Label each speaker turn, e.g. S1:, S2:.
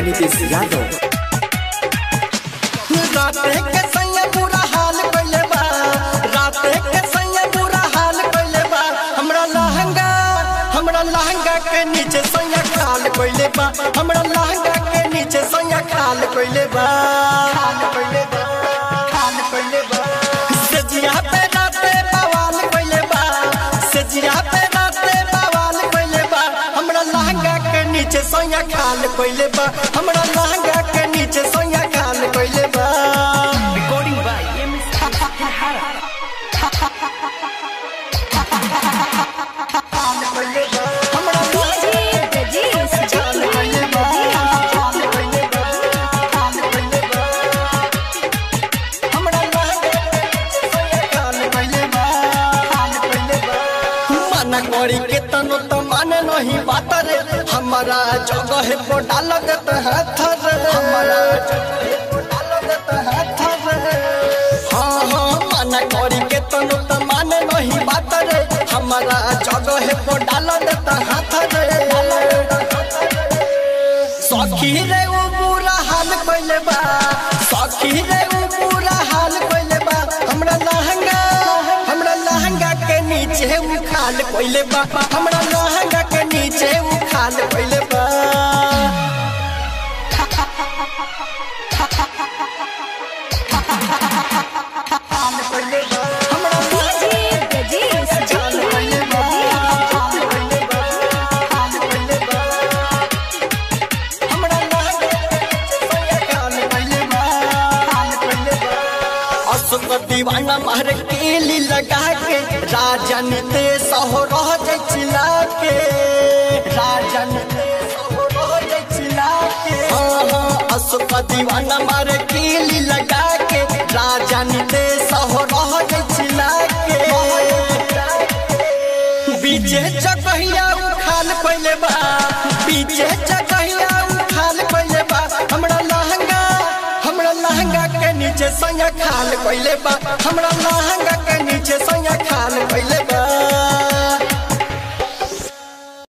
S1: नीतीश यादव।
S2: राते के सैया बुरा हाल कइले बा, राते के सैया बुरा हाल कइले बा। हमरा लहंगा के नीचे सैया खाल कइले बा, हमरा लहंगा के नीचे सैया खाल कइले बा, खाल कइले बा, खाल कइले बा। सजिया पे राते बवाल कइले बा, सजिया पे राते बवाल कइले बा। हमरा लहंगा के नीचे सैया खाल कइले बा, हमरा लहंगा के नीचे सैया खाल कइले बा।
S1: रिकॉर्डिंग बाय एमएस हरा।
S2: करी के तनो तो माने नहीं बात रे, हमारा जगह पे डाल देते हाथ रे, हमारा जगह पे डाल देते हाथ रे। हाँ हाँ मना करी के तनो तो माने नहीं बात रे, हमारा जगह पे डाल देते हाथ रे। सखी रे वो बुरा हाल कइले बा, सखी रे वो बुरा हाल कइले बा। हमरा लहंगा के नीचे उखाल कइले बा, हमरा लहंगा के नीचे उखाल कइले बा। दीवाना मार केली लगा के राजन ते सहो रह जाय चिल्ला के, राजन ते सहो रह जाय चिल्ला के। हाँ हाँ अशोक दीवाना मार केली लगा के राजन ते सहो रह जाय चिल्ला के। बीचे जगहिया उखाल कइले बा, बीचे जगहिया उखाल कइले बा। हमरा लहंगा के नीचे सैया खाल कइले बा, हमरा लहंगा के नीचे सैया खाल कइले बा।